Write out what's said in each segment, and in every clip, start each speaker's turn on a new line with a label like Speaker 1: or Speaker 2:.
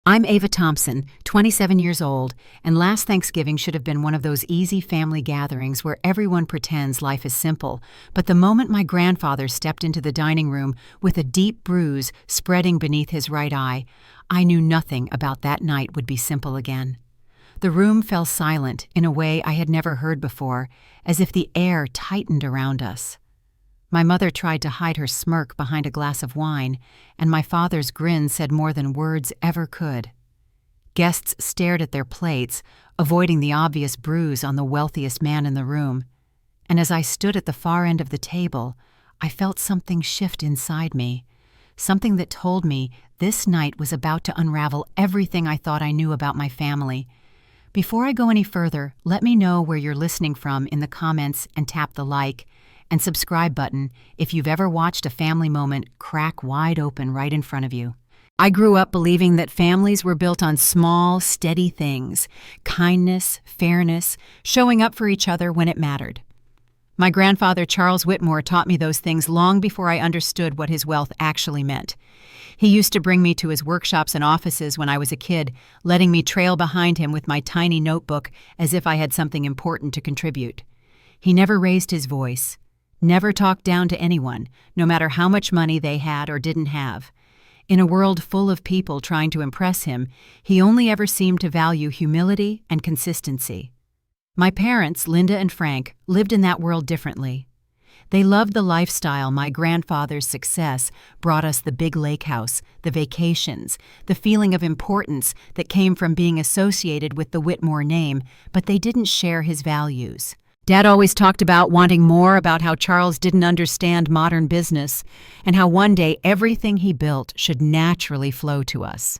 Speaker 1: I'm Ava Thompson, 27 years old, and last Thanksgiving should have been one of those easy family gatherings where everyone pretends life is simple. But the moment my grandfather stepped into the dining room with a deep bruise spreading beneath his right eye, I knew nothing about that night would be simple again. The room fell silent in a way I had never heard before, as if the air tightened around us. My mother tried to hide her smirk behind a glass of wine, and my father's grin said more than words ever could. Guests stared at their plates, avoiding the obvious bruise on the wealthiest man in the room. And as I stood at the far end of the table, I felt something shift inside me, something that told me this night was about to unravel everything I thought I knew about my family. Before I go any further, let me know where you're listening from in the comments and tap the like and subscribe button if you've ever watched a family moment crack wide open right in front of you. I grew up believing that families were built on small, steady things: kindness, fairness, showing up for each other when it mattered. My grandfather, Charles Whitmore, taught me those things long before I understood what his wealth actually meant. He used to bring me to his workshops and offices when I was a kid, letting me trail behind him with my tiny notebook as if I had something important to contribute. He never raised his voice, never talked down to anyone, no matter how much money they had or didn't have. In a world full of people trying to impress him, he only ever seemed to value humility and consistency. My parents, Linda and Frank, lived in that world differently. They loved the lifestyle my grandfather's success brought us: the big lake house, the vacations, the feeling of importance that came from being associated with the Whitmore name, but they didn't share his values. Dad always talked about wanting more, about how Charles didn't understand modern business, and how one day everything he built should naturally flow to us.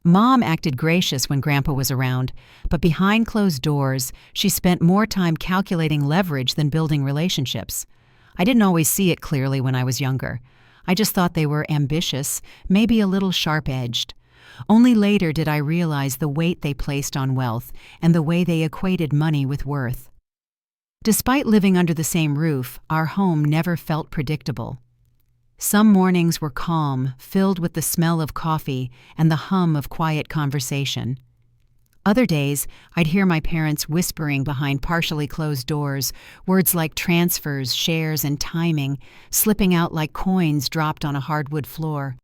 Speaker 1: Mom acted gracious when Grandpa was around, but behind closed doors, she spent more time calculating leverage than building relationships. I didn't always see it clearly when I was younger. I just thought they were ambitious, maybe a little sharp-edged. Only later did I realize the weight they placed on wealth and the way they equated money with worth. Despite living under the same roof, our home never felt predictable. Some mornings were calm, filled with the smell of coffee and the hum of quiet conversation. Other days, I'd hear my parents whispering behind partially closed doors, words like transfers, shares, and timing, slipping out like coins dropped on a hardwood floor.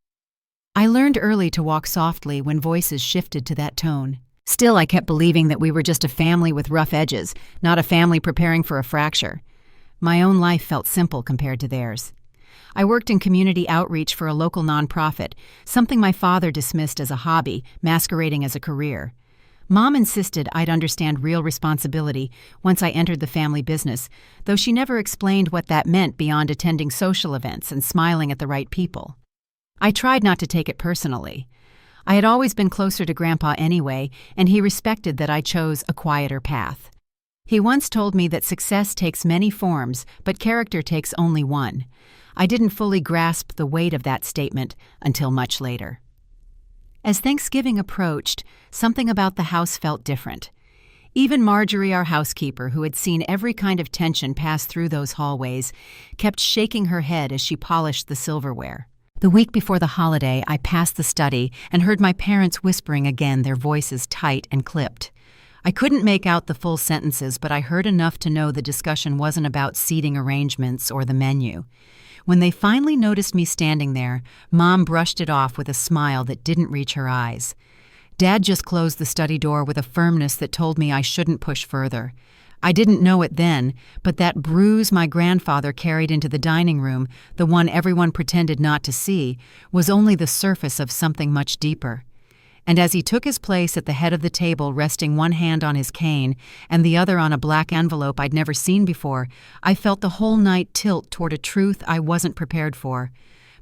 Speaker 1: I learned early to walk softly when voices shifted to that tone. Still, I kept believing that we were just a family with rough edges, not a family preparing for a fracture. My own life felt simple compared to theirs. I worked in community outreach for a local nonprofit, something my father dismissed as a hobby, masquerading as a career. Mom insisted I'd understand real responsibility once I entered the family business, though she never explained what that meant beyond attending social events and smiling at the right people. I tried not to take it personally. I had always been closer to Grandpa anyway, and he respected that I chose a quieter path. He once told me that success takes many forms, but character takes only one. I didn't fully grasp the weight of that statement until much later. As Thanksgiving approached, something about the house felt different. Even Marjorie, our housekeeper, who had seen every kind of tension pass through those hallways, kept shaking her head as she polished the silverware. The week before the holiday, I passed the study and heard my parents whispering again, their voices tight and clipped. I couldn't make out the full sentences, but I heard enough to know the discussion wasn't about seating arrangements or the menu. When they finally noticed me standing there, Mom brushed it off with a smile that didn't reach her eyes. Dad just closed the study door with a firmness that told me I shouldn't push further. I didn't know it then, but that bruise my grandfather carried into the dining room, the one everyone pretended not to see, was only the surface of something much deeper. And as he took his place at the head of the table, resting one hand on his cane and the other on a black envelope I'd never seen before, I felt the whole night tilt toward a truth I wasn't prepared for.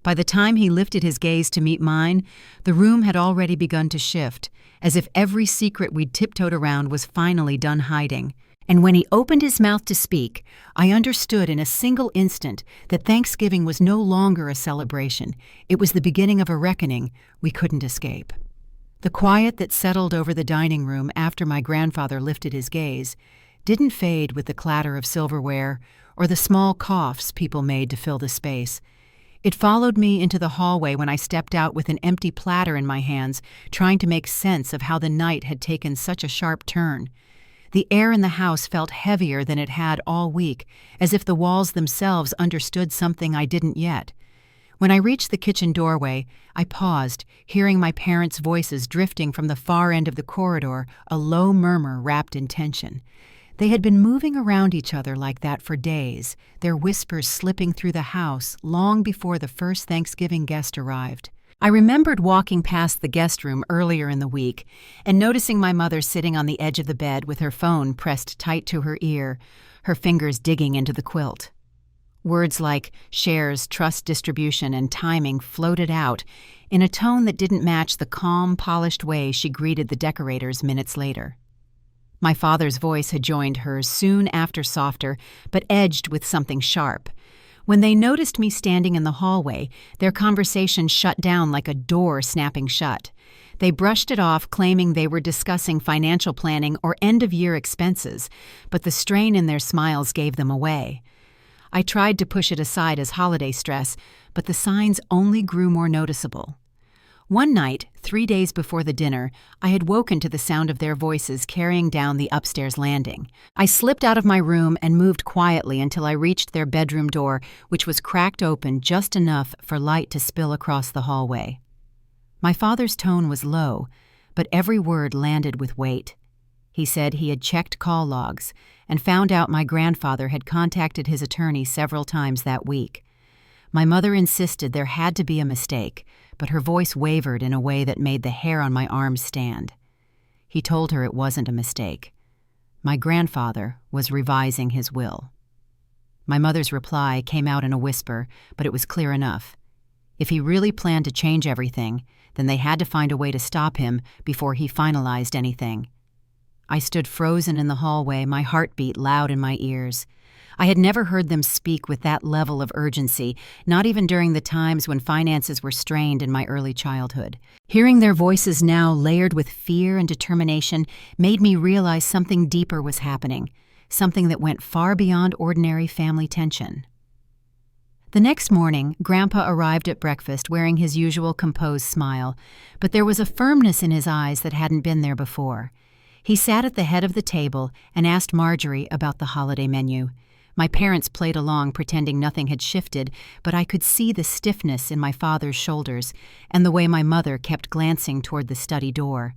Speaker 1: By the time he lifted his gaze to meet mine, the room had already begun to shift, as if every secret we'd tiptoed around was finally done hiding. And when he opened his mouth to speak, I understood in a single instant that Thanksgiving was no longer a celebration. It was the beginning of a reckoning we couldn't escape. The quiet that settled over the dining room after my grandfather lifted his gaze didn't fade with the clatter of silverware or the small coughs people made to fill the space. It followed me into the hallway when I stepped out with an empty platter in my hands, trying to make sense of how the night had taken such a sharp turn. The air in the house felt heavier than it had all week, as if the walls themselves understood something I didn't yet. When I reached the kitchen doorway, I paused, hearing my parents' voices drifting from the far end of the corridor, a low murmur wrapped in tension. They had been moving around each other like that for days, their whispers slipping through the house long before the first Thanksgiving guest arrived. I remembered walking past the guest room earlier in the week and noticing my mother sitting on the edge of the bed with her phone pressed tight to her ear, her fingers digging into the quilt. Words like shares, trust distribution, and timing floated out in a tone that didn't match the calm, polished way she greeted the decorators minutes later. My father's voice had joined hers soon after, softer, but edged with something sharp. When they noticed me standing in the hallway, their conversation shut down like a door snapping shut. They brushed it off, claiming they were discussing financial planning or end-of-year expenses, but the strain in their smiles gave them away. I tried to push it aside as holiday stress, but the signs only grew more noticeable. One night, 3 days before the dinner, I had woken to the sound of their voices carrying down the upstairs landing. I slipped out of my room and moved quietly until I reached their bedroom door, which was cracked open just enough for light to spill across the hallway. My father's tone was low, but every word landed with weight. He said he had checked call logs and found out my grandfather had contacted his attorney several times that week. My mother insisted there had to be a mistake, but her voice wavered in a way that made the hair on my arms stand. He told her it wasn't a mistake. My grandfather was revising his will. My mother's reply came out in a whisper, but it was clear enough. If he really planned to change everything, then they had to find a way to stop him before he finalized anything. I stood frozen in the hallway, my heartbeat loud in my ears. I had never heard them speak with that level of urgency, not even during the times when finances were strained in my early childhood. Hearing their voices now layered with fear and determination made me realize something deeper was happening, something that went far beyond ordinary family tension. The next morning, Grandpa arrived at breakfast wearing his usual composed smile, but there was a firmness in his eyes that hadn't been there before. He sat at the head of the table and asked Marjorie about the holiday menu. My parents played along, pretending nothing had shifted, but I could see the stiffness in my father's shoulders and the way my mother kept glancing toward the study door.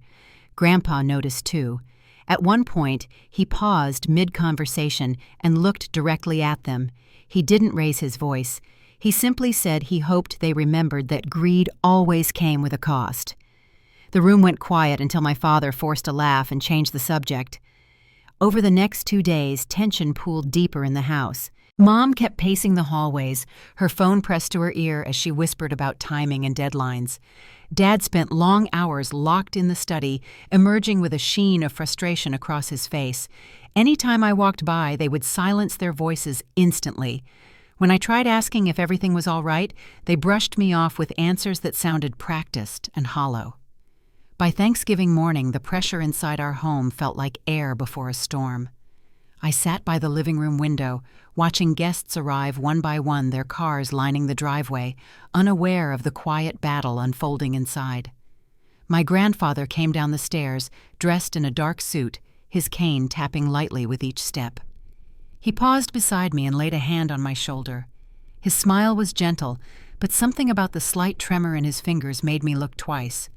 Speaker 1: Grandpa noticed too. At one point, he paused mid-conversation and looked directly at them. He didn't raise his voice. He simply said he hoped they remembered that greed always came with a cost. The room went quiet until my father forced a laugh and changed the subject. Over the next 2 days, tension pooled deeper in the house. Mom kept pacing the hallways, her phone pressed to her ear as she whispered about timing and deadlines. Dad spent long hours locked in the study, emerging with a sheen of frustration across his face. Anytime I walked by, they would silence their voices instantly. When I tried asking if everything was all right, they brushed me off with answers that sounded practiced and hollow. By Thanksgiving morning, the pressure inside our home felt like air before a storm. I sat by the living room window, watching guests arrive one by one, their cars lining the driveway, unaware of the quiet battle unfolding inside. My grandfather came down the stairs, dressed in a dark suit, his cane tapping lightly with each step. He paused beside me and laid a hand on my shoulder. His smile was gentle, but something about the slight tremor in his fingers made me look twice.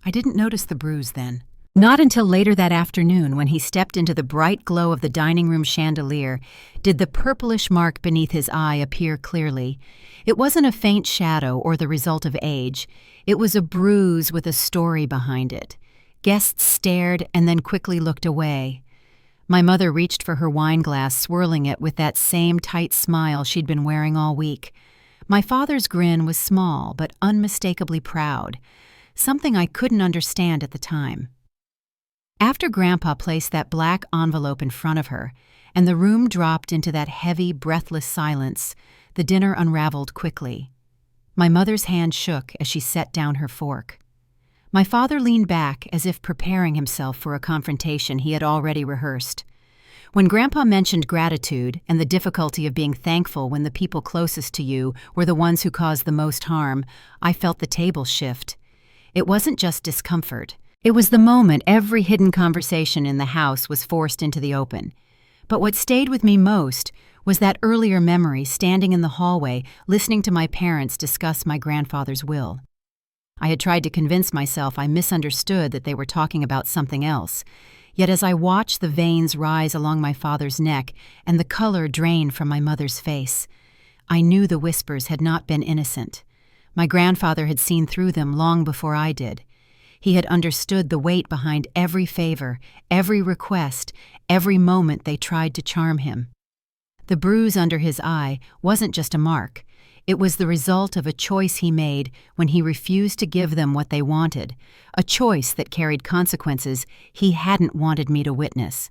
Speaker 1: I didn't notice the bruise then. Not until later that afternoon, when he stepped into the bright glow of the dining room chandelier, did the purplish mark beneath his eye appear clearly. It wasn't a faint shadow or the result of age. It was a bruise with a story behind it. Guests stared and then quickly looked away. My mother reached for her wine glass, swirling it with that same tight smile she'd been wearing all week. My father's grin was small but unmistakably proud, something I couldn't understand at the time. After Grandpa placed that black envelope in front of her, and the room dropped into that heavy, breathless silence, the dinner unraveled quickly. My mother's hand shook as she set down her fork. My father leaned back as if preparing himself for a confrontation he had already rehearsed. When Grandpa mentioned gratitude and the difficulty of being thankful when the people closest to you were the ones who caused the most harm, I felt the table shift. It wasn't just discomfort. It was the moment every hidden conversation in the house was forced into the open. But what stayed with me most was that earlier memory standing in the hallway listening to my parents discuss my grandfather's will. I had tried to convince myself I misunderstood that they were talking about something else. Yet as I watched the veins rise along my father's neck and the color drain from my mother's face, I knew the whispers had not been innocent. My grandfather had seen through them long before I did. He had understood the weight behind every favor, every request, every moment they tried to charm him. The bruise under his eye wasn't just a mark. It was the result of a choice he made when he refused to give them what they wanted, a choice that carried consequences he hadn't wanted me to witness.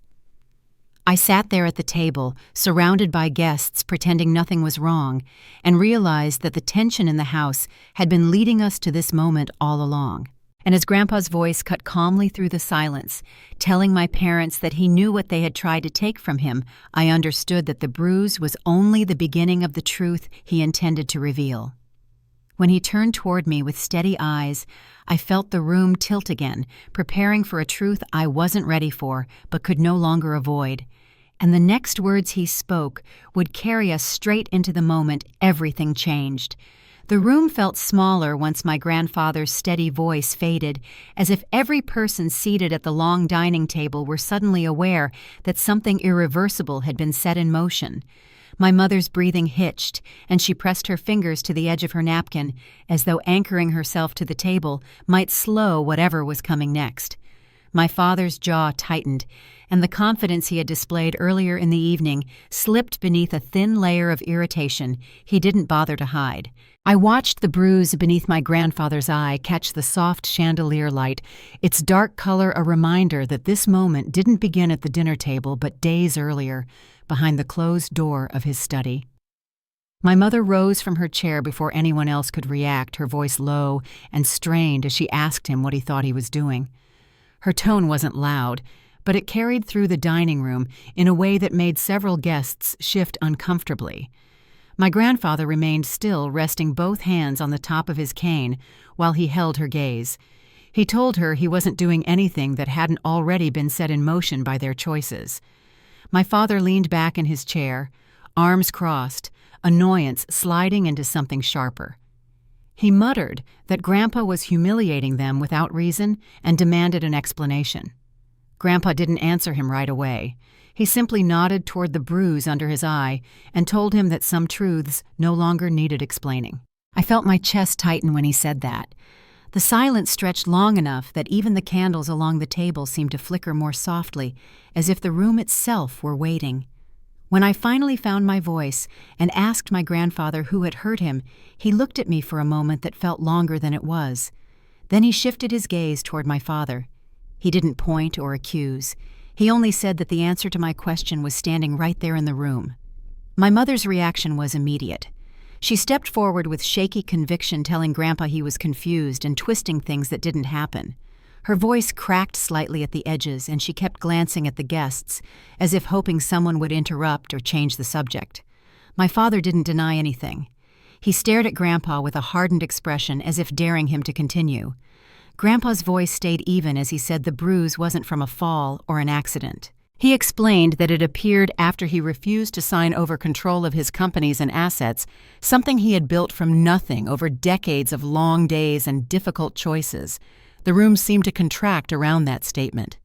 Speaker 1: I sat there at the table, surrounded by guests pretending nothing was wrong, and realized that the tension in the house had been leading us to this moment all along. And as Grandpa's voice cut calmly through the silence, telling my parents that he knew what they had tried to take from him, I understood that the bruise was only the beginning of the truth he intended to reveal. When he turned toward me with steady eyes, I felt the room tilt again, preparing for a truth I wasn't ready for but could no longer avoid. And the next words he spoke would carry us straight into the moment everything changed. The room felt smaller once my grandfather's steady voice faded, as if every person seated at the long dining table were suddenly aware that something irreversible had been set in motion. My mother's breathing hitched, and she pressed her fingers to the edge of her napkin, as though anchoring herself to the table might slow whatever was coming next. My father's jaw tightened, and the confidence he had displayed earlier in the evening slipped beneath a thin layer of irritation he didn't bother to hide. I watched the bruise beneath my grandfather's eye catch the soft chandelier light, its dark color a reminder that this moment didn't begin at the dinner table but days earlier, behind the closed door of his study. My mother rose from her chair before anyone else could react, her voice low and strained as she asked him what he thought he was doing. Her tone wasn't loud, but it carried through the dining room in a way that made several guests shift uncomfortably. My grandfather remained still, resting both hands on the top of his cane while he held her gaze. He told her he wasn't doing anything that hadn't already been set in motion by their choices. My father leaned back in his chair, arms crossed, annoyance sliding into something sharper. He muttered that Grandpa was humiliating them without reason and demanded an explanation. Grandpa didn't answer him right away. He simply nodded toward the bruise under his eye and told him that some truths no longer needed explaining. I felt my chest tighten when he said that. The silence stretched long enough that even the candles along the table seemed to flicker more softly, as if the room itself were waiting. When I finally found my voice and asked my grandfather who had hurt him, he looked at me for a moment that felt longer than it was. Then he shifted his gaze toward my father. He didn't point or accuse. He only said that the answer to my question was standing right there in the room. My mother's reaction was immediate. She stepped forward with shaky conviction, telling Grandpa he was confused and twisting things that didn't happen. Her voice cracked slightly at the edges, and she kept glancing at the guests, as if hoping someone would interrupt or change the subject. My father didn't deny anything. He stared at Grandpa with a hardened expression, as if daring him to continue. Grandpa's voice stayed even as he said the bruise wasn't from a fall or an accident. He explained that it appeared after he refused to sign over control of his companies and assets, something he had built from nothing over decades of long days and difficult choices. The room seemed to contract around that statement.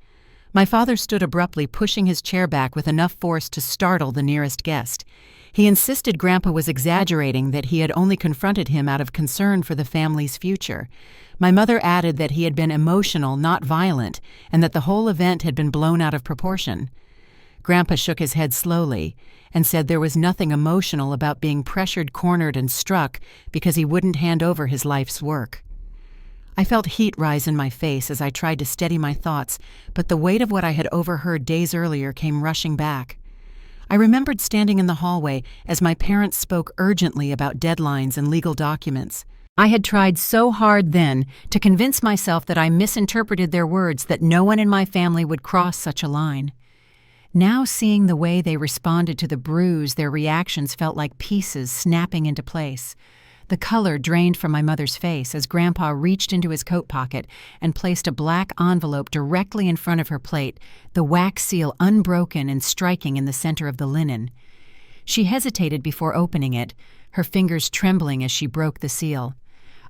Speaker 1: My father stood abruptly, pushing his chair back with enough force to startle the nearest guest. He insisted Grandpa was exaggerating, that he had only confronted him out of concern for the family's future. My mother added that he had been emotional, not violent, and that the whole event had been blown out of proportion. Grandpa shook his head slowly and said there was nothing emotional about being pressured, cornered, and struck because he wouldn't hand over his life's work. I felt heat rise in my face as I tried to steady my thoughts, but the weight of what I had overheard days earlier came rushing back. I remembered standing in the hallway as my parents spoke urgently about deadlines and legal documents. I had tried so hard then to convince myself that I misinterpreted their words, that no one in my family would cross such a line. Now, seeing the way they responded to the bruise, their reactions felt like pieces snapping into place. The color drained from my mother's face as Grandpa reached into his coat pocket and placed a black envelope directly in front of her plate, the wax seal unbroken and striking in the center of the linen. She hesitated before opening it, her fingers trembling as she broke the seal.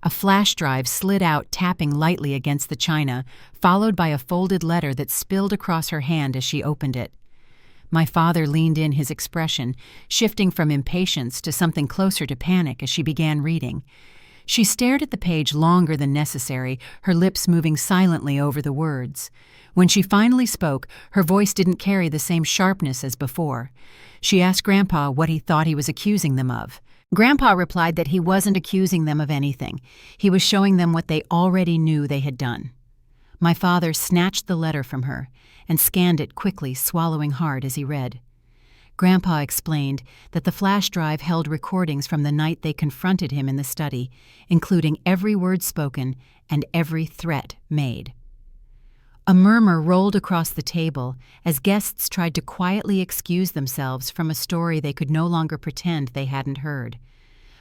Speaker 1: A flash drive slid out, tapping lightly against the china, followed by a folded letter that spilled across her hand as she opened it. My father leaned in, his expression shifting from impatience to something closer to panic as she began reading. She stared at the page longer than necessary, her lips moving silently over the words. When she finally spoke, her voice didn't carry the same sharpness as before. She asked Grandpa what he thought he was accusing them of. Grandpa replied that he wasn't accusing them of anything. He was showing them what they already knew they had done. My father snatched the letter from her and scanned it quickly, swallowing hard as he read. Grandpa explained that the flash drive held recordings from the night they confronted him in the study, including every word spoken and every threat made. A murmur rolled across the table as guests tried to quietly excuse themselves from a story they could no longer pretend they hadn't heard.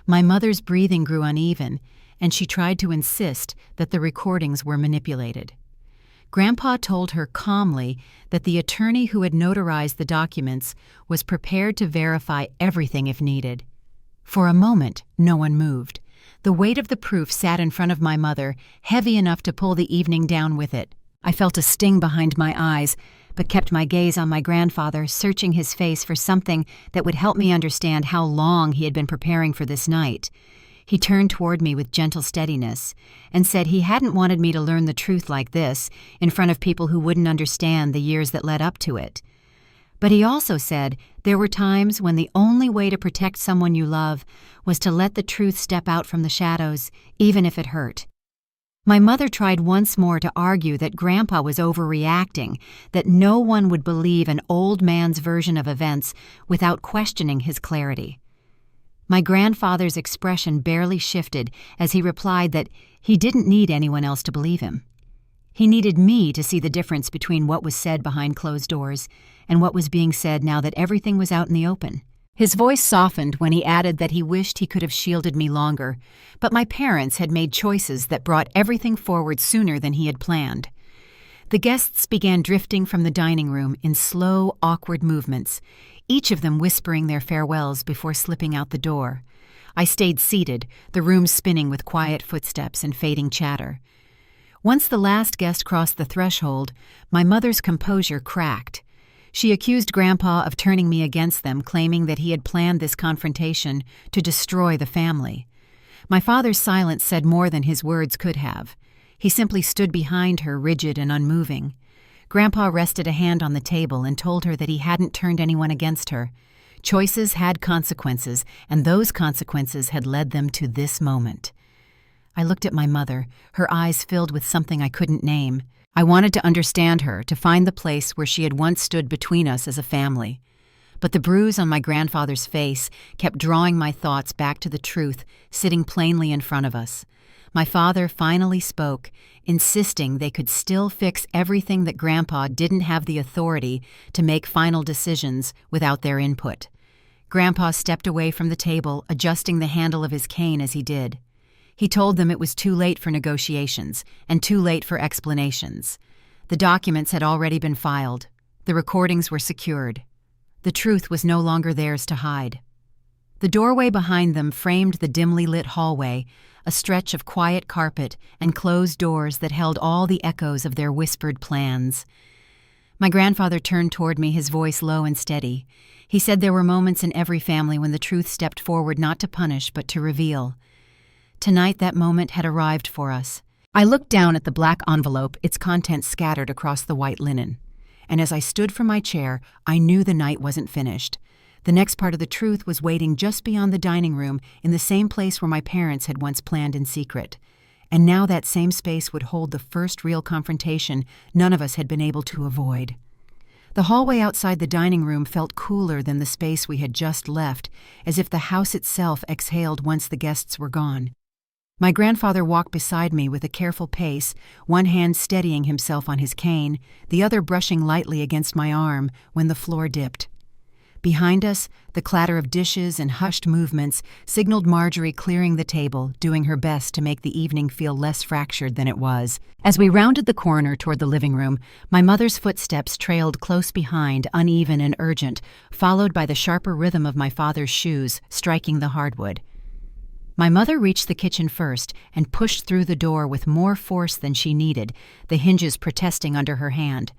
Speaker 1: My mother's breathing grew uneven, and she tried to insist that the recordings were manipulated. Grandpa told her calmly that the attorney who had notarized the documents was prepared to verify everything if needed. For a moment, no one moved. The weight of the proof sat in front of my mother, heavy enough to pull the evening down with it. I felt a sting behind my eyes, but kept my gaze on my grandfather, searching his face for something that would help me understand how long he had been preparing for this night. He turned toward me with gentle steadiness and said he hadn't wanted me to learn the truth like this in front of people who wouldn't understand the years that led up to it. But he also said there were times when the only way to protect someone you love was to let the truth step out from the shadows, even if it hurt. My mother tried once more to argue that Grandpa was overreacting, that no one would believe an old man's version of events without questioning his clarity. My grandfather's expression barely shifted as he replied that he didn't need anyone else to believe him. He needed me to see the difference between what was said behind closed doors and what was being said now that everything was out in the open. His voice softened when he added that he wished he could have shielded me longer, but my parents had made choices that brought everything forward sooner than he had planned. The guests began drifting from the dining room in slow, awkward movements, each of them whispering their farewells before slipping out the door. I stayed seated, the room spinning with quiet footsteps and fading chatter. Once the last guest crossed the threshold, my mother's composure cracked. She accused Grandpa of turning me against them, claiming that he had planned this confrontation to destroy the family. My father's silence said more than his words could have. He simply stood behind her, rigid and unmoving. Grandpa rested a hand on the table and told her that he hadn't turned anyone against her. Choices had consequences, and those consequences had led them to this moment. I looked at my mother, her eyes filled with something I couldn't name. I wanted to understand her, to find the place where she had once stood between us as a family. But the bruise on my grandfather's face kept drawing my thoughts back to the truth sitting plainly in front of us. My father finally spoke, insisting they could still fix everything, that Grandpa didn't have the authority to make final decisions without their input. Grandpa stepped away from the table, adjusting the handle of his cane as he did. He told them it was too late for negotiations and too late for explanations. The documents had already been filed. The recordings were secured. The truth was no longer theirs to hide. The doorway behind them framed the dimly lit hallway, a stretch of quiet carpet and closed doors that held all the echoes of their whispered plans. My grandfather turned toward me, his voice low and steady. He said there were moments in every family when the truth stepped forward not to punish but to reveal. Tonight that moment had arrived for us. I looked down at the black envelope, its contents scattered across the white linen. And as I stood from my chair, I knew the night wasn't finished. The next part of the truth was waiting just beyond the dining room, in the same place where my parents had once planned in secret. And now that same space would hold the first real confrontation none of us had been able to avoid. The hallway outside the dining room felt cooler than the space we had just left, as if the house itself exhaled once the guests were gone. My grandfather walked beside me with a careful pace, one hand steadying himself on his cane, the other brushing lightly against my arm when the floor dipped. Behind us, the clatter of dishes and hushed movements signaled Marjorie clearing the table, doing her best to make the evening feel less fractured than it was. As we rounded the corner toward the living room, my mother's footsteps trailed close behind, uneven and urgent, followed by the sharper rhythm of my father's shoes striking the hardwood. My mother reached the kitchen first and pushed through the door with more force than she needed, the hinges protesting under her hand.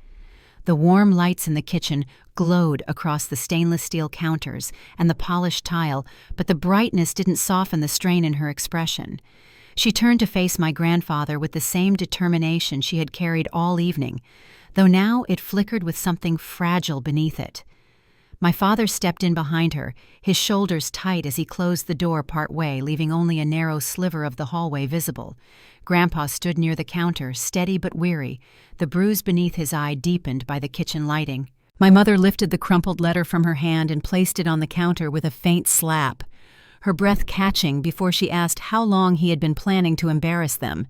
Speaker 1: The warm lights in the kitchen glowed across the stainless steel counters and the polished tile, but the brightness didn't soften the strain in her expression. She turned to face my grandfather with the same determination she had carried all evening, though now it flickered with something fragile beneath it. My father stepped in behind her, his shoulders tight as he closed the door part way, leaving only a narrow sliver of the hallway visible. Grandpa stood near the counter, steady but weary, the bruise beneath his eye deepened by the kitchen lighting. My mother lifted the crumpled letter from her hand and placed it on the counter with a faint slap, her breath catching before she asked how long he had been planning to embarrass them.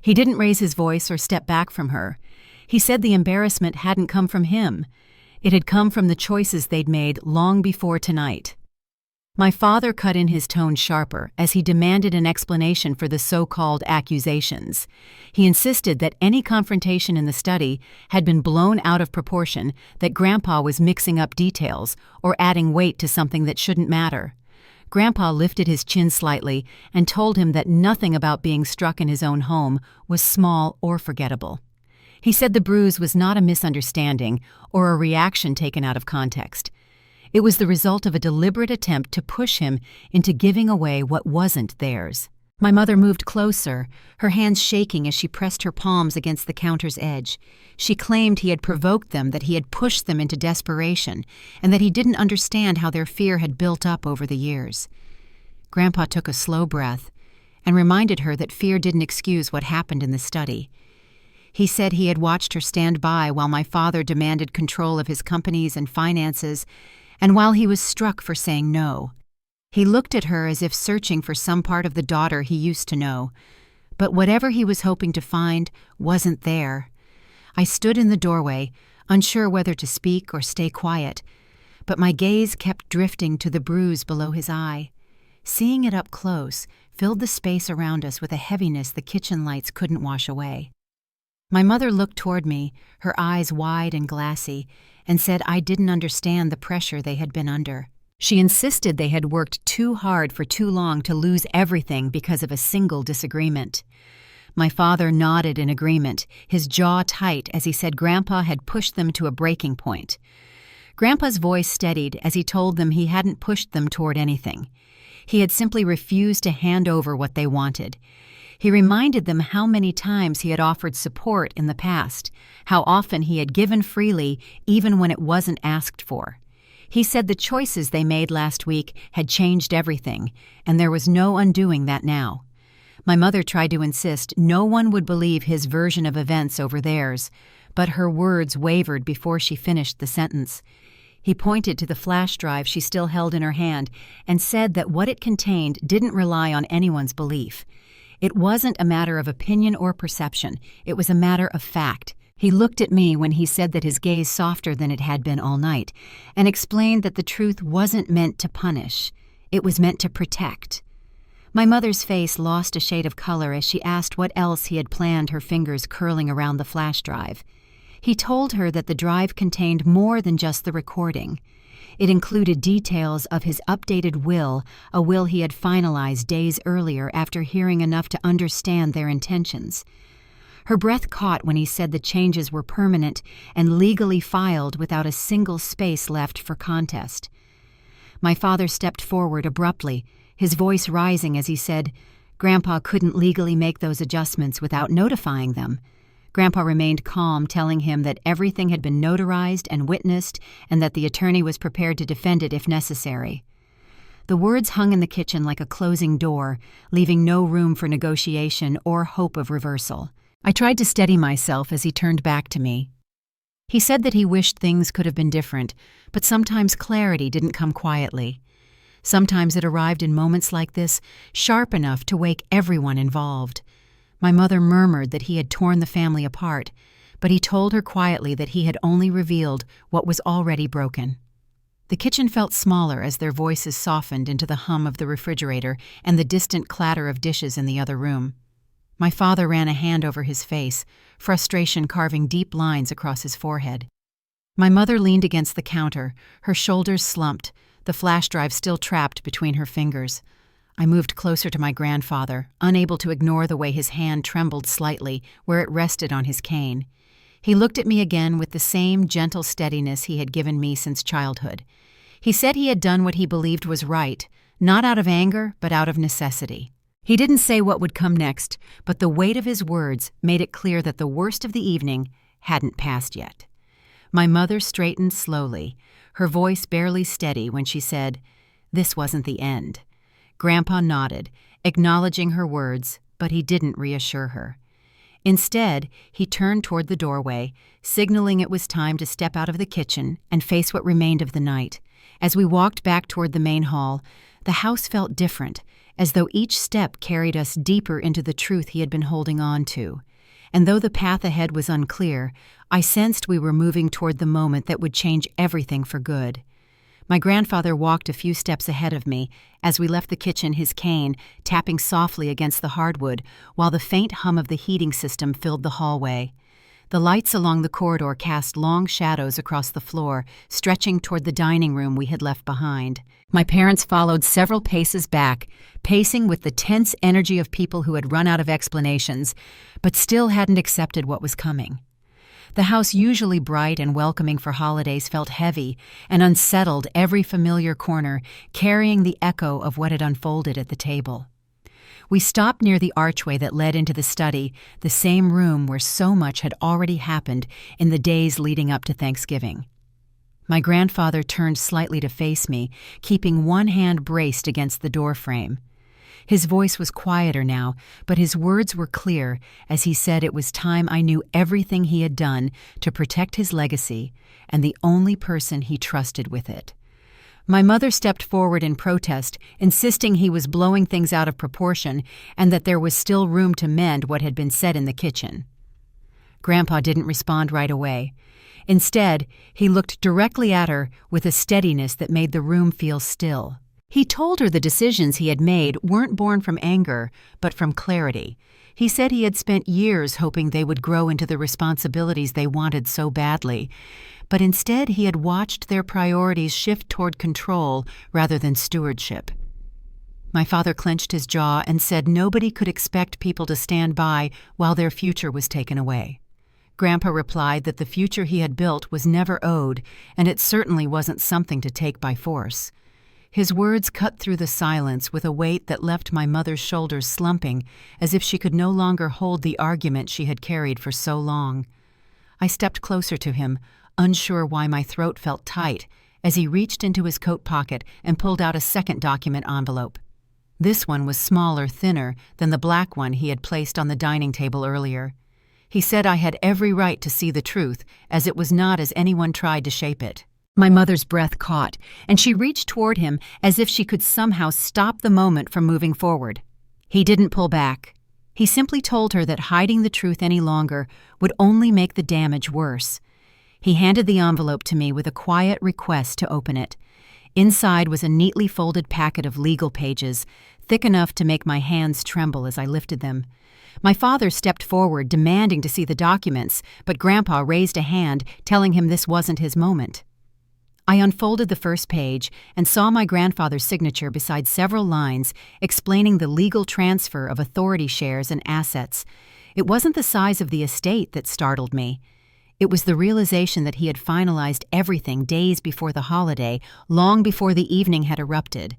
Speaker 1: He didn't raise his voice or step back from her. He said the embarrassment hadn't come from him. It had come from the choices they'd made long before tonight. My father cut in his tone sharper as he demanded an explanation for the so-called accusations. He insisted that any confrontation in the study had been blown out of proportion, that Grandpa was mixing up details or adding weight to something that shouldn't matter. Grandpa lifted his chin slightly and told him that nothing about being struck in his own home was small or forgettable. He said the bruise was not a misunderstanding or a reaction taken out of context. It was the result of a deliberate attempt to push him into giving away what wasn't theirs. My mother moved closer, her hands shaking as she pressed her palms against the counter's edge. She claimed he had provoked them, that he had pushed them into desperation, and that he didn't understand how their fear had built up over the years. Grandpa took a slow breath and reminded her that fear didn't excuse what happened in the study. He said he had watched her stand by while my father demanded control of his companies and finances, and while he was struck for saying no. He looked at her as if searching for some part of the daughter he used to know, but whatever he was hoping to find wasn't there. I stood in the doorway, unsure whether to speak or stay quiet, but my gaze kept drifting to the bruise below his eye. Seeing it up close filled the space around us with a heaviness the kitchen lights couldn't wash away. My mother looked toward me, her eyes wide and glassy, and said I didn't understand the pressure they had been under. She insisted they had worked too hard for too long to lose everything because of a single disagreement. My father nodded in agreement, his jaw tight as he said Grandpa had pushed them to a breaking point. Grandpa's voice steadied as he told them he hadn't pushed them toward anything. He had simply refused to hand over what they wanted. He reminded them how many times he had offered support in the past, how often he had given freely even when it wasn't asked for. He said the choices they made last week had changed everything, and there was no undoing that now. My mother tried to insist no one would believe his version of events over theirs, but her words wavered before she finished the sentence. He pointed to the flash drive she still held in her hand and said that what it contained didn't rely on anyone's belief. It wasn't a matter of opinion or perception, it was a matter of fact. He looked at me when he said that, his gaze softer than it had been all night, and explained that the truth wasn't meant to punish, it was meant to protect. My mother's face lost a shade of color as she asked what else he had planned, her fingers curling around the flash drive. He told her that the drive contained more than just the recording. It included details of his updated will, a will he had finalized days earlier after hearing enough to understand their intentions. Her breath caught when he said the changes were permanent and legally filed without a single space left for contest. My father stepped forward abruptly, his voice rising as he said, Grandpa couldn't legally make those adjustments without notifying them. Grandpa remained calm, telling him that everything had been notarized and witnessed and that the attorney was prepared to defend it if necessary. The words hung in the kitchen like a closing door, leaving no room for negotiation or hope of reversal. I tried to steady myself as he turned back to me. He said that he wished things could have been different, but sometimes clarity didn't come quietly. Sometimes it arrived in moments like this, sharp enough to wake everyone involved. My mother murmured that he had torn the family apart, but he told her quietly that he had only revealed what was already broken. The kitchen felt smaller as their voices softened into the hum of the refrigerator and the distant clatter of dishes in the other room. My father ran a hand over his face, frustration carving deep lines across his forehead. My mother leaned against the counter, her shoulders slumped, the flash drive still trapped between her fingers. I moved closer to my grandfather, unable to ignore the way his hand trembled slightly where it rested on his cane. He looked at me again with the same gentle steadiness he had given me since childhood. He said he had done what he believed was right, not out of anger, but out of necessity. He didn't say what would come next, but the weight of his words made it clear that the worst of the evening hadn't passed yet. My mother straightened slowly, her voice barely steady when she said, "This wasn't the end." Grandpa nodded, acknowledging her words, but he didn't reassure her. Instead, he turned toward the doorway, signaling it was time to step out of the kitchen and face what remained of the night. As we walked back toward the main hall, the house felt different, as though each step carried us deeper into the truth he had been holding on to. And though the path ahead was unclear, I sensed we were moving toward the moment that would change everything for good. My grandfather walked a few steps ahead of me as we left the kitchen, his cane tapping softly against the hardwood while the faint hum of the heating system filled the hallway. The lights along the corridor cast long shadows across the floor, stretching toward the dining room we had left behind. My parents followed several paces back, pacing with the tense energy of people who had run out of explanations, but still hadn't accepted what was coming. The house, usually bright and welcoming for holidays, felt heavy and unsettled every familiar corner, carrying the echo of what had unfolded at the table. We stopped near the archway that led into the study, the same room where so much had already happened in the days leading up to Thanksgiving. My grandfather turned slightly to face me, keeping one hand braced against the doorframe. His voice was quieter now, but his words were clear as he said it was time I knew everything he had done to protect his legacy and the only person he trusted with it. My mother stepped forward in protest, insisting he was blowing things out of proportion and that there was still room to mend what had been said in the kitchen. Grandpa didn't respond right away. Instead, he looked directly at her with a steadiness that made the room feel still. He told her the decisions he had made weren't born from anger, but from clarity. He said he had spent years hoping they would grow into the responsibilities they wanted so badly, but instead he had watched their priorities shift toward control rather than stewardship. My father clenched his jaw and said nobody could expect people to stand by while their future was taken away. Grandpa replied that the future he had built was never owed, and it certainly wasn't something to take by force. His words cut through the silence with a weight that left my mother's shoulders slumping, as if she could no longer hold the argument she had carried for so long. I stepped closer to him, unsure why my throat felt tight, as he reached into his coat pocket and pulled out a second document envelope. This one was smaller, thinner than the black one he had placed on the dining table earlier. He said I had every right to see the truth, as it was not as anyone tried to shape it. My mother's breath caught, and she reached toward him as if she could somehow stop the moment from moving forward. He didn't pull back. He simply told her that hiding the truth any longer would only make the damage worse. He handed the envelope to me with a quiet request to open it. Inside was a neatly folded packet of legal pages, thick enough to make my hands tremble as I lifted them. My father stepped forward, demanding to see the documents, but Grandpa raised a hand, telling him this wasn't his moment. I unfolded the first page and saw my grandfather's signature beside several lines explaining the legal transfer of authority shares and assets. It wasn't the size of the estate that startled me. It was the realization that he had finalized everything days before the holiday, long before the evening had erupted.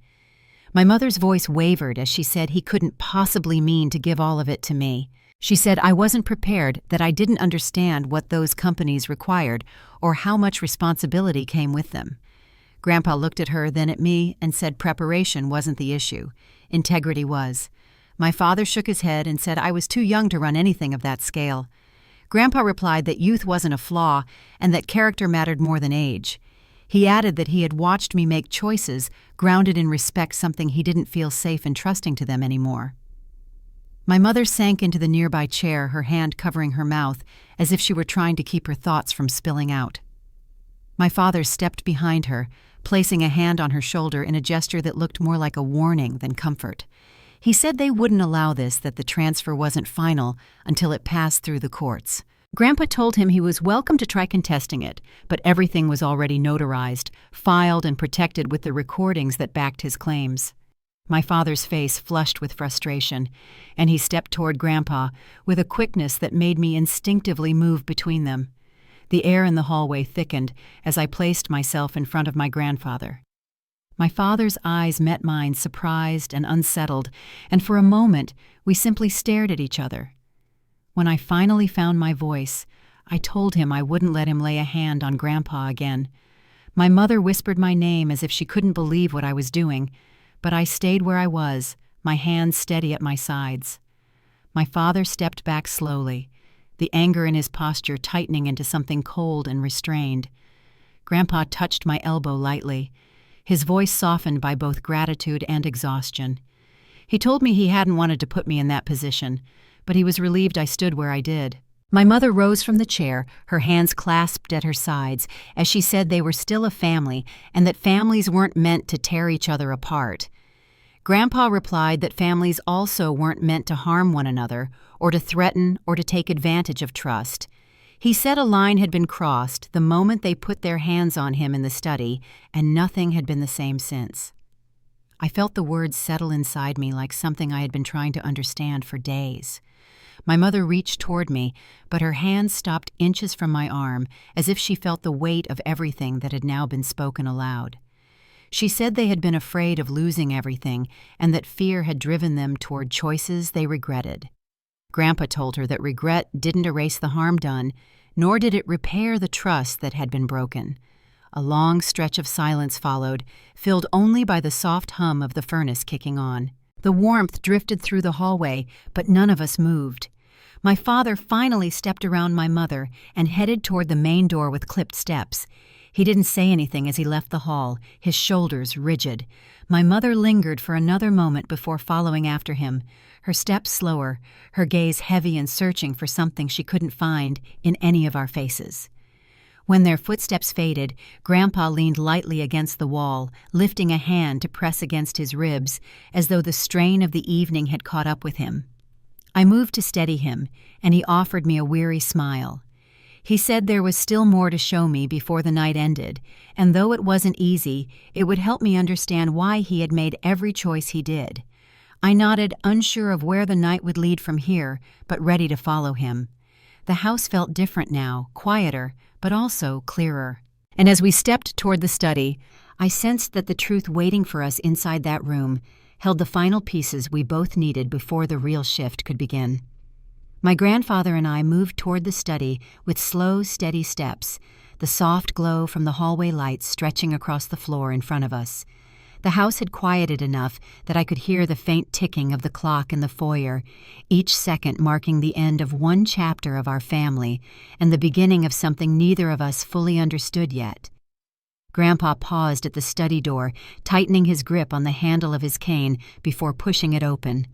Speaker 1: My mother's voice wavered as she said he couldn't possibly mean to give all of it to me. She said I wasn't prepared, that I didn't understand what those companies required or how much responsibility came with them. Grandpa looked at her, then at me, and said preparation wasn't the issue. Integrity was. My father shook his head and said I was too young to run anything of that scale. Grandpa replied that youth wasn't a flaw and that character mattered more than age. He added that he had watched me make choices grounded in respect, something he didn't feel safe entrusting to them anymore. My mother sank into the nearby chair, her hand covering her mouth, as if she were trying to keep her thoughts from spilling out. My father stepped behind her, placing a hand on her shoulder in a gesture that looked more like a warning than comfort. He said they wouldn't allow this, that the transfer wasn't final until it passed through the courts. Grandpa told him he was welcome to try contesting it, but everything was already notarized, filed and protected with the recordings that backed his claims. My father's face flushed with frustration, and he stepped toward Grandpa with a quickness that made me instinctively move between them. The air in the hallway thickened as I placed myself in front of my grandfather. My father's eyes met mine, surprised and unsettled, and for a moment we simply stared at each other. When I finally found my voice, I told him I wouldn't let him lay a hand on Grandpa again. My mother whispered my name as if she couldn't believe what I was doing, but I stayed where I was, my hands steady at my sides. My father stepped back slowly, the anger in his posture tightening into something cold and restrained. Grandpa touched my elbow lightly, his voice softened by both gratitude and exhaustion. He told me he hadn't wanted to put me in that position, but he was relieved I stood where I did. My mother rose from the chair, her hands clasped at her sides, as she said they were still a family and that families weren't meant to tear each other apart. Grandpa replied that families also weren't meant to harm one another or to threaten or to take advantage of trust. He said a line had been crossed the moment they put their hands on him in the study, and nothing had been the same since. I felt the words settle inside me like something I had been trying to understand for days. My mother reached toward me, but her hand stopped inches from my arm, as if she felt the weight of everything that had now been spoken aloud. She said they had been afraid of losing everything, and that fear had driven them toward choices they regretted. Grandpa told her that regret didn't erase the harm done, nor did it repair the trust that had been broken. A long stretch of silence followed, filled only by the soft hum of the furnace kicking on. The warmth drifted through the hallway, but none of us moved. My father finally stepped around my mother and headed toward the main door with clipped steps. He didn't say anything as he left the hall, his shoulders rigid. My mother lingered for another moment before following after him, her steps slower, her gaze heavy and searching for something she couldn't find in any of our faces. When their footsteps faded, Grandpa leaned lightly against the wall, lifting a hand to press against his ribs, as though the strain of the evening had caught up with him. I moved to steady him, and he offered me a weary smile. He said there was still more to show me before the night ended, and though it wasn't easy, it would help me understand why he had made every choice he did. I nodded, unsure of where the night would lead from here, but ready to follow him. The house felt different now, quieter, but also clearer. And as we stepped toward the study, I sensed that the truth waiting for us inside that room held the final pieces we both needed before the real shift could begin. My grandfather and I moved toward the study with slow, steady steps, the soft glow from the hallway lights stretching across the floor in front of us. The house had quieted enough that I could hear the faint ticking of the clock in the foyer, each second marking the end of one chapter of our family and the beginning of something neither of us fully understood yet. Grandpa paused at the study door, tightening his grip on the handle of his cane before pushing it open.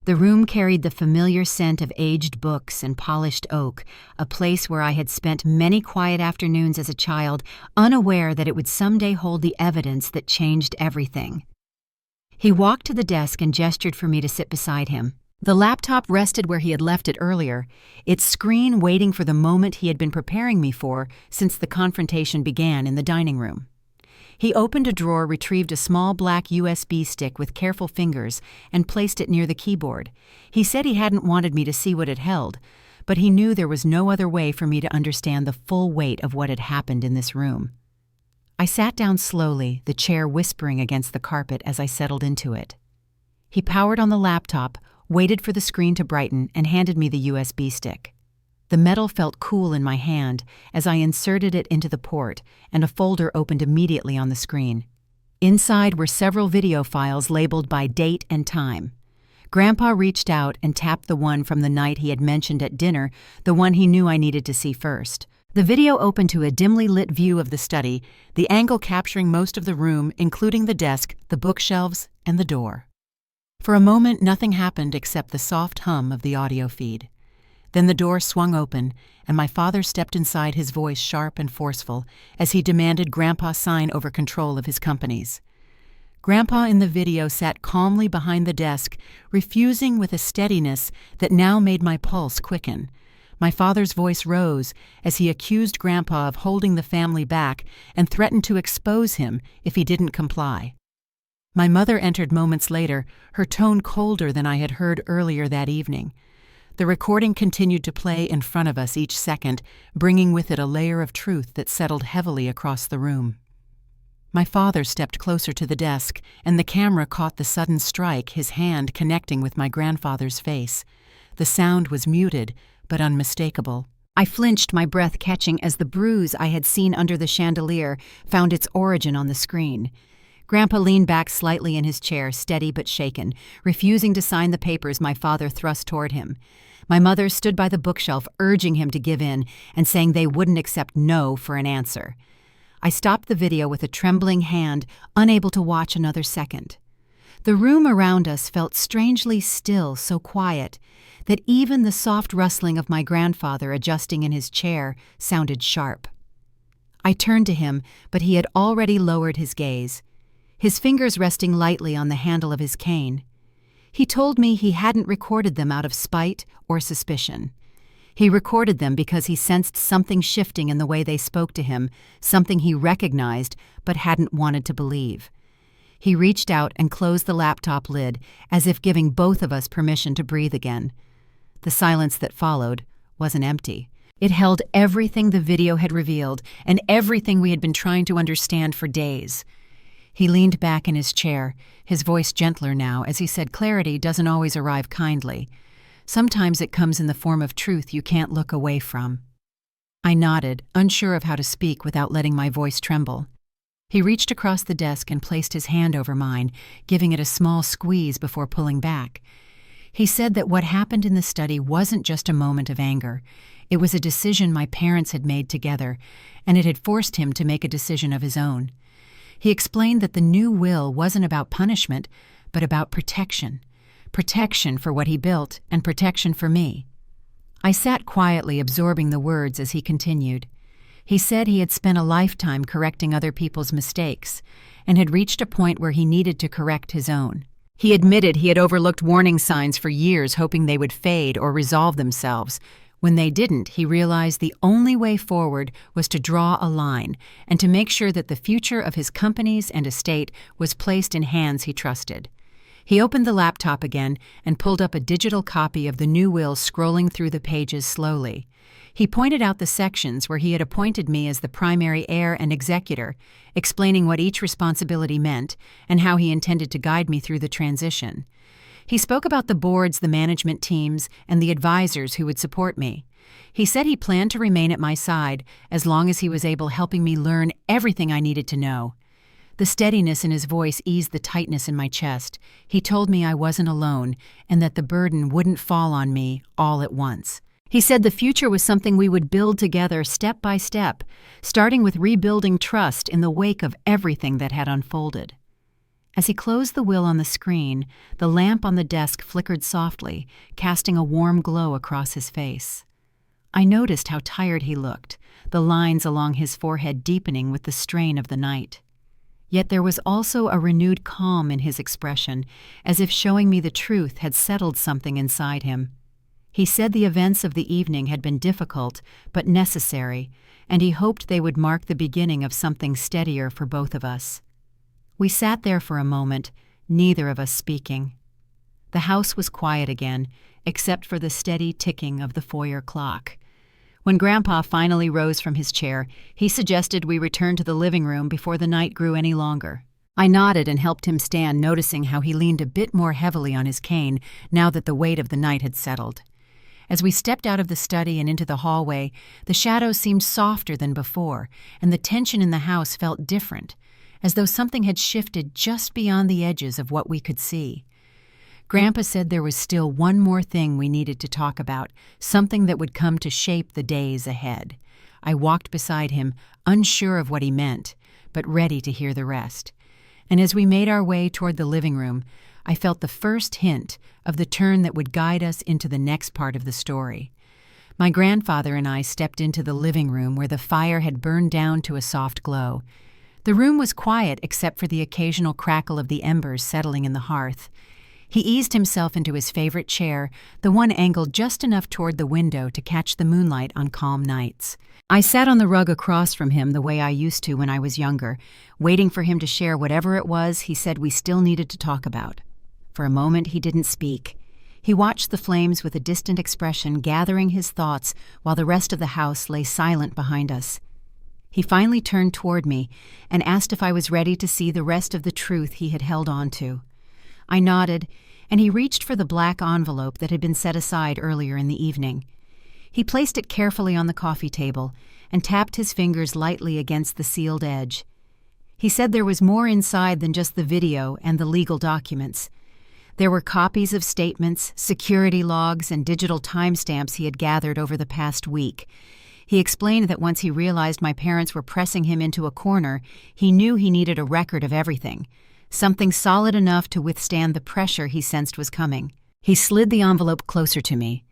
Speaker 1: The room carried the familiar scent of aged books and polished oak, a place where I had spent many quiet afternoons as a child, unaware that it would someday hold the evidence that changed everything. He walked to the desk and gestured for me to sit beside him. The laptop rested where he had left it earlier, its screen waiting for the moment he had been preparing me for since the confrontation began in the dining room. He opened a drawer, retrieved a small black USB stick with careful fingers, and placed it near the keyboard. He said he hadn't wanted me to see what it held, but he knew there was no other way for me to understand the full weight of what had happened in this room. I sat down slowly, the chair whispering against the carpet as I settled into it. He powered on the laptop, waited for the screen to brighten, and handed me the USB stick. The metal felt cool in my hand as I inserted it into the port, and a folder opened immediately on the screen. Inside were several video files labeled by date and time. Grandpa reached out and tapped the one from the night he had mentioned at dinner, the one he knew I needed to see first. The video opened to a dimly lit view of the study, the angle capturing most of the room, including the desk, the bookshelves, and the door. For a moment, nothing happened except the soft hum of the audio feed. Then the door swung open, and my father stepped inside, his voice sharp and forceful, as he demanded Grandpa sign over control of his companies. Grandpa in the video sat calmly behind the desk, refusing with a steadiness that now made my pulse quicken. My father's voice rose as he accused Grandpa of holding the family back and threatened to expose him if he didn't comply. My mother entered moments later, her tone colder than I had heard earlier that evening. The recording continued to play in front of us each second, bringing with it a layer of truth that settled heavily across the room. My father stepped closer to the desk, and the camera caught the sudden strike, his hand connecting with my grandfather's face. The sound was muted, but unmistakable. I flinched, my breath catching as the bruise I had seen under the chandelier found its origin on the screen. Grandpa leaned back slightly in his chair, steady but shaken, refusing to sign the papers my father thrust toward him. My mother stood by the bookshelf, urging him to give in and saying they wouldn't accept no for an answer. I stopped the video with a trembling hand, unable to watch another second. The room around us felt strangely still, so quiet, that even the soft rustling of my grandfather adjusting in his chair sounded sharp. I turned to him, but he had already lowered his gaze, his fingers resting lightly on the handle of his cane. He told me he hadn't recorded them out of spite or suspicion. He recorded them because he sensed something shifting in the way they spoke to him, something he recognized but hadn't wanted to believe. He reached out and closed the laptop lid, as if giving both of us permission to breathe again. The silence that followed wasn't empty. It held everything the video had revealed and everything we had been trying to understand for days. He leaned back in his chair, his voice gentler now, as he said, "Clarity doesn't always arrive kindly. Sometimes it comes in the form of truth you can't look away from." I nodded, unsure of how to speak without letting my voice tremble. He reached across the desk and placed his hand over mine, giving it a small squeeze before pulling back. He said that what happened in the study wasn't just a moment of anger. It was a decision my parents had made together, and it had forced him to make a decision of his own. He explained that the new will wasn't about punishment, but about protection. Protection for what he built, and protection for me. I sat quietly, absorbing the words as he continued. He said he had spent a lifetime correcting other people's mistakes, and had reached a point where he needed to correct his own. He admitted he had overlooked warning signs for years, hoping they would fade or resolve themselves. When they didn't, he realized the only way forward was to draw a line, and to make sure that the future of his companies and estate was placed in hands he trusted. He opened the laptop again and pulled up a digital copy of the new will, scrolling through the pages slowly. He pointed out the sections where he had appointed me as the primary heir and executor, explaining what each responsibility meant and how he intended to guide me through the transition. He spoke about the boards, the management teams, and the advisors who would support me. He said he planned to remain at my side as long as he was able, helping me learn everything I needed to know. The steadiness in his voice eased the tightness in my chest. He told me I wasn't alone and that the burden wouldn't fall on me all at once. He said the future was something we would build together step by step, starting with rebuilding trust in the wake of everything that had unfolded. As he closed the will on the screen, the lamp on the desk flickered softly, casting a warm glow across his face. I noticed how tired he looked, the lines along his forehead deepening with the strain of the night. Yet there was also a renewed calm in his expression, as if showing me the truth had settled something inside him. He said the events of the evening had been difficult, but necessary, and he hoped they would mark the beginning of something steadier for both of us. We sat there for a moment, neither of us speaking. The house was quiet again, except for the steady ticking of the foyer clock. When Grandpa finally rose from his chair, he suggested we return to the living room before the night grew any longer. I nodded and helped him stand, noticing how he leaned a bit more heavily on his cane now that the weight of the night had settled. As we stepped out of the study and into the hallway, the shadows seemed softer than before, and the tension in the house felt different, as though something had shifted just beyond the edges of what we could see. Grandpa said there was still one more thing we needed to talk about, something that would come to shape the days ahead. I walked beside him, unsure of what he meant, but ready to hear the rest. And as we made our way toward the living room, I felt the first hint of the turn that would guide us into the next part of the story. My grandfather and I stepped into the living room where the fire had burned down to a soft glow. The room was quiet except for the occasional crackle of the embers settling in the hearth. He eased himself into his favorite chair, the one angled just enough toward the window to catch the moonlight on calm nights. I sat on the rug across from him the way I used to when I was younger, waiting for him to share whatever it was he said we still needed to talk about. For a moment he didn't speak. He watched the flames with a distant expression, gathering his thoughts while the rest of the house lay silent behind us. He finally turned toward me and asked if I was ready to see the rest of the truth he had held on to. I nodded, and he reached for the black envelope that had been set aside earlier in the evening. He placed it carefully on the coffee table and tapped his fingers lightly against the sealed edge. He said there was more inside than just the video and the legal documents. There were copies of statements, security logs, and digital timestamps he had gathered over the past week. He explained that once he realized my parents were pressing him into a corner, he knew he needed a record of everything, something solid enough to withstand the pressure he sensed was coming. He slid the envelope closer to me.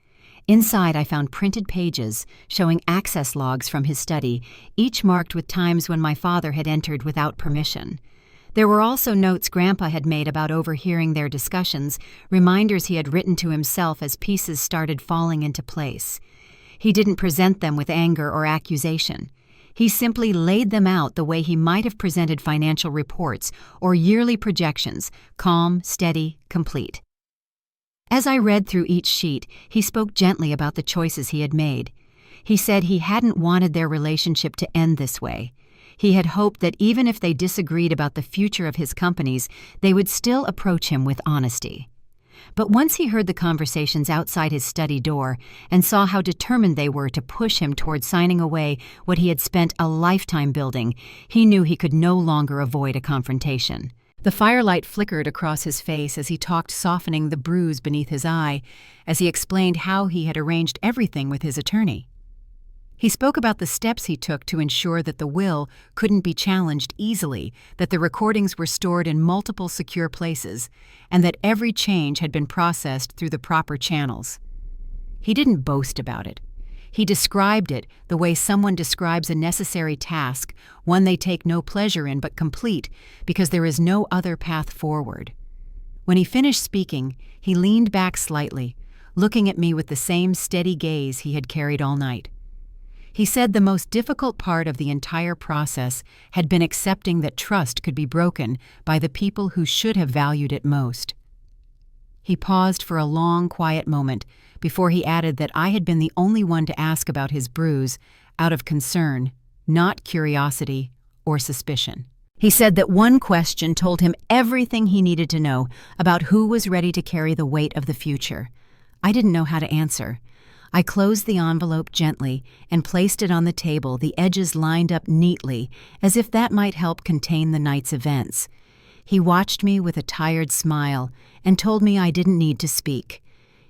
Speaker 1: Inside, I found printed pages showing access logs from his study, each marked with times when my father had entered without permission. There were also notes Grandpa had made about overhearing their discussions, reminders he had written to himself as pieces started falling into place. He didn't present them with anger or accusation. He simply laid them out the way he might have presented financial reports or yearly projections, calm, steady, complete. As I read through each sheet, he spoke gently about the choices he had made. He said he hadn't wanted their relationship to end this way. He had hoped that even if they disagreed about the future of his companies, they would still approach him with honesty. But once he heard the conversations outside his study door and saw how determined they were to push him toward signing away what he had spent a lifetime building, he knew he could no longer avoid a confrontation. The firelight flickered across his face as he talked, softening the bruise beneath his eye, as he explained how he had arranged everything with his attorney. He spoke about the steps he took to ensure that the will couldn't be challenged easily, that the recordings were stored in multiple secure places, and that every change had been processed through the proper channels. He didn't boast about it. He described it the way someone describes a necessary task, one they take no pleasure in but complete because there is no other path forward. When he finished speaking, he leaned back slightly, looking at me with the same steady gaze he had carried all night. He said the most difficult part of the entire process had been accepting that trust could be broken by the people who should have valued it most. He paused for a long, quiet moment before he added that I had been the only one to ask about his bruise out of concern, not curiosity or suspicion. He said that one question told him everything he needed to know about who was ready to carry the weight of the future. I didn't know how to answer. I closed the envelope gently and placed it on the table, the edges lined up neatly, as if that might help contain the night's events. He watched me with a tired smile and told me I didn't need to speak.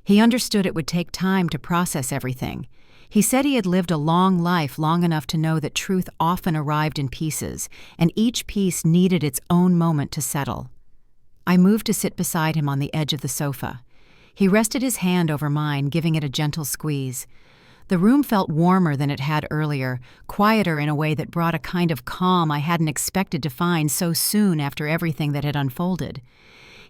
Speaker 1: He understood it would take time to process everything. He said he had lived a long life, long enough to know that truth often arrived in pieces, and each piece needed its own moment to settle. I moved to sit beside him on the edge of the sofa. He rested his hand over mine, giving it a gentle squeeze. The room felt warmer than it had earlier, quieter in a way that brought a kind of calm I hadn't expected to find so soon after everything that had unfolded.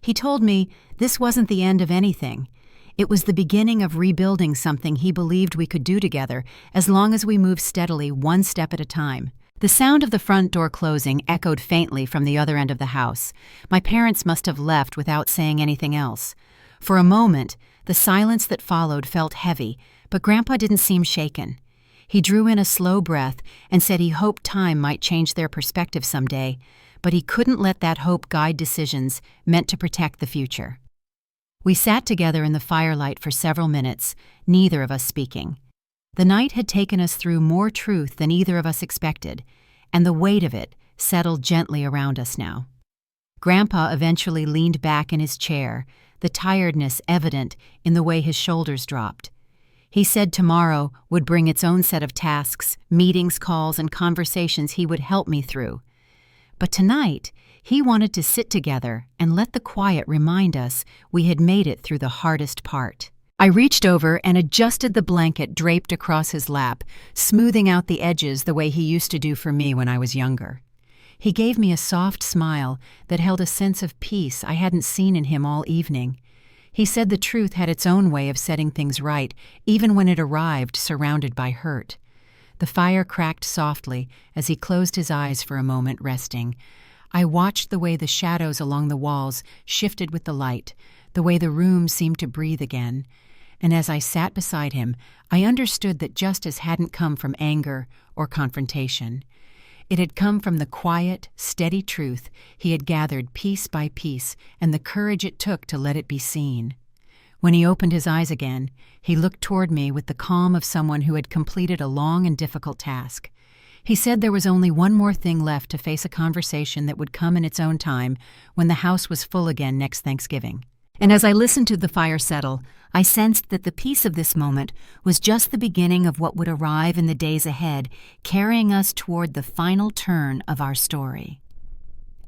Speaker 1: He told me this wasn't the end of anything. It was the beginning of rebuilding something he believed we could do together, as long as we moved steadily, one step at a time. The sound of the front door closing echoed faintly from the other end of the house. My parents must have left without saying anything else. For a moment, the silence that followed felt heavy, but Grandpa didn't seem shaken. He drew in a slow breath and said he hoped time might change their perspective someday, but he couldn't let that hope guide decisions meant to protect the future. We sat together in the firelight for several minutes, neither of us speaking. The night had taken us through more truth than either of us expected, and the weight of it settled gently around us now. Grandpa eventually leaned back in his chair, the tiredness evident in the way his shoulders dropped. He said tomorrow would bring its own set of tasks, meetings, calls, and conversations he would help me through. But tonight, he wanted to sit together and let the quiet remind us we had made it through the hardest part. I reached over and adjusted the blanket draped across his lap, smoothing out the edges the way he used to do for me when I was younger. He gave me a soft smile that held a sense of peace I hadn't seen in him all evening. He said the truth had its own way of setting things right, even when it arrived surrounded by hurt. The fire cracked softly as he closed his eyes for a moment, resting. I watched the way the shadows along the walls shifted with the light, the way the room seemed to breathe again. And as I sat beside him, I understood that justice hadn't come from anger or confrontation. It had come from the quiet, steady truth he had gathered piece by piece and the courage it took to let it be seen. When he opened his eyes again, he looked toward me with the calm of someone who had completed a long and difficult task. He said there was only one more thing left to face a conversation that would come in its own time when the house was full again next Thanksgiving. And as I listened to the fire settle, I sensed that the peace of this moment was just the beginning of what would arrive in the days ahead, carrying us toward the final turn of our story.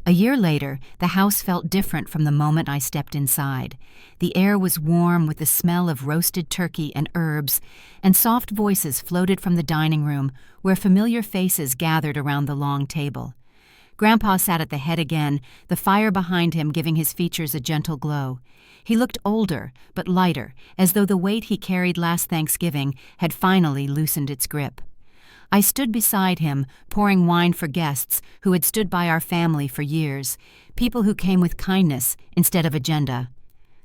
Speaker 1: A year later, the house felt different from the moment I stepped inside. The air was warm with the smell of roasted turkey and herbs, and soft voices floated from the dining room where familiar faces gathered around the long table. Grandpa sat at the head again, the fire behind him giving his features a gentle glow. He looked older, but lighter, as though the weight he carried last Thanksgiving had finally loosened its grip. I stood beside him, pouring wine for guests who had stood by our family for years, people who came with kindness instead of agenda.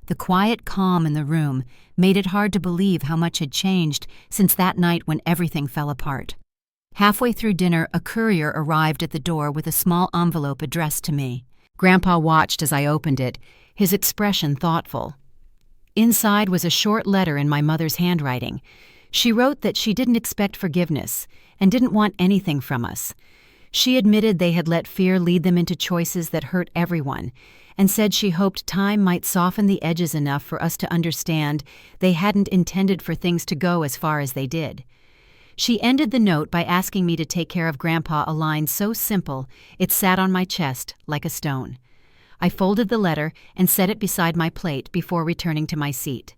Speaker 1: The quiet calm in the room made it hard to believe how much had changed since that night when everything fell apart. Halfway through dinner, a courier arrived at the door with a small envelope addressed to me. Grandpa watched as I opened it, his expression thoughtful. Inside was a short letter in my mother's handwriting. She wrote that she didn't expect forgiveness and didn't want anything from us. She admitted they had let fear lead them into choices that hurt everyone, and said she hoped time might soften the edges enough for us to understand they hadn't intended for things to go as far as they did. She ended the note by asking me to take care of Grandpa a line so simple it sat on my chest like a stone. I folded the letter and set it beside my plate before returning to my seat.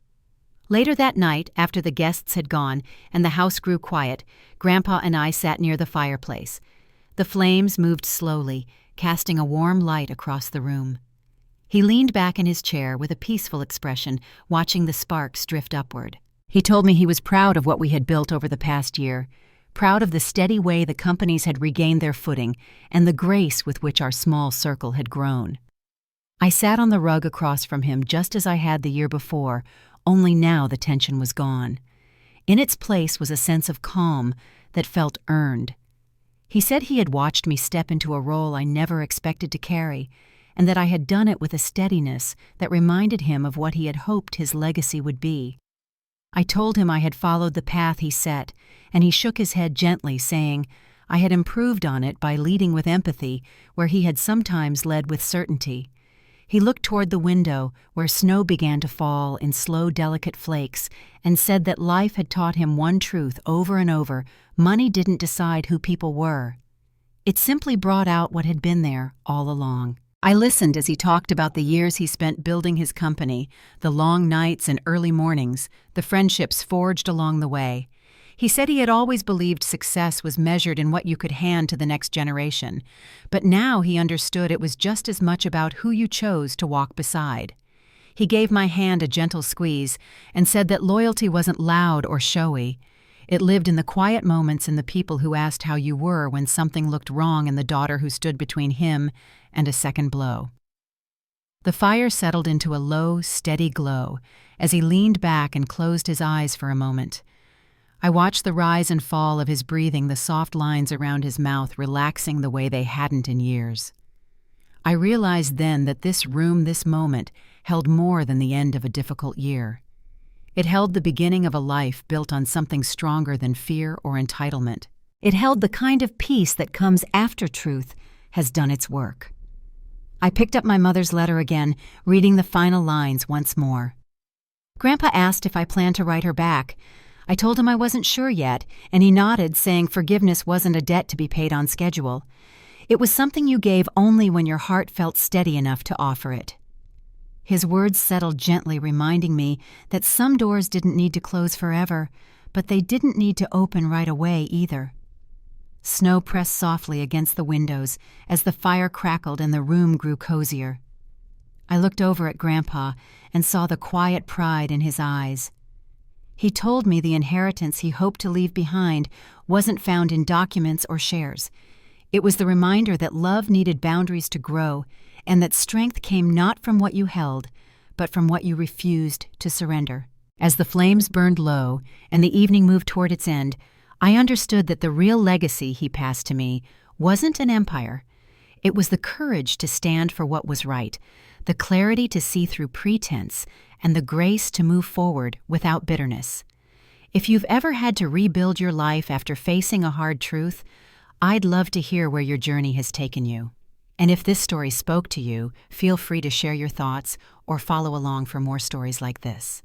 Speaker 1: Later that night, after the guests had gone and the house grew quiet, Grandpa and I sat near the fireplace. The flames moved slowly, casting a warm light across the room. He leaned back in his chair with a peaceful expression, watching the sparks drift upward. He told me he was proud of what we had built over the past year, proud of the steady way the companies had regained their footing and the grace with which our small circle had grown. I sat on the rug across from him just as I had the year before, only now the tension was gone. In its place was a sense of calm that felt earned. He said he had watched me step into a role I never expected to carry, and that I had done it with a steadiness that reminded him of what he had hoped his legacy would be. I told him I had followed the path he set, and he shook his head gently, saying I had improved on it by leading with empathy where he had sometimes led with certainty. He looked toward the window where snow began to fall in slow, delicate flakes and said that life had taught him one truth over and over: money didn't decide who people were. It simply brought out what had been there all along. I listened as he talked about the years he spent building his company, the long nights and early mornings, the friendships forged along the way. He said he had always believed success was measured in what you could hand to the next generation, but now he understood it was just as much about who you chose to walk beside. He gave my hand a gentle squeeze and said that loyalty wasn't loud or showy. It lived in the quiet moments and the people who asked how you were when something looked wrong in the daughter who stood between him and a second blow. The fire settled into a low, steady glow as he leaned back and closed his eyes for a moment. I watched the rise and fall of his breathing, the soft lines around his mouth relaxing the way they hadn't in years. I realized then that this room, this moment, held more than the end of a difficult year. It held the beginning of a life built on something stronger than fear or entitlement. It held the kind of peace that comes after truth has done its work. I picked up my mother's letter again, reading the final lines once more. Grandpa asked if I planned to write her back. I told him I wasn't sure yet, and he nodded, saying forgiveness wasn't a debt to be paid on schedule. It was something you gave only when your heart felt steady enough to offer it. His words settled gently, reminding me that some doors didn't need to close forever, but they didn't need to open right away either. Snow pressed softly against the windows as the fire crackled and the room grew cozier. I looked over at Grandpa and saw the quiet pride in his eyes. He told me the inheritance he hoped to leave behind wasn't found in documents or shares. It was the reminder that love needed boundaries to grow, and that strength came not from what you held, but from what you refused to surrender. As the flames burned low and the evening moved toward its end, I understood that the real legacy he passed to me wasn't an empire. It was the courage to stand for what was right, the clarity to see through pretense, and the grace to move forward without bitterness. If you've ever had to rebuild your life after facing a hard truth, I'd love to hear where your journey has taken you. And if this story spoke to you, feel free to share your thoughts or follow along for more stories like this.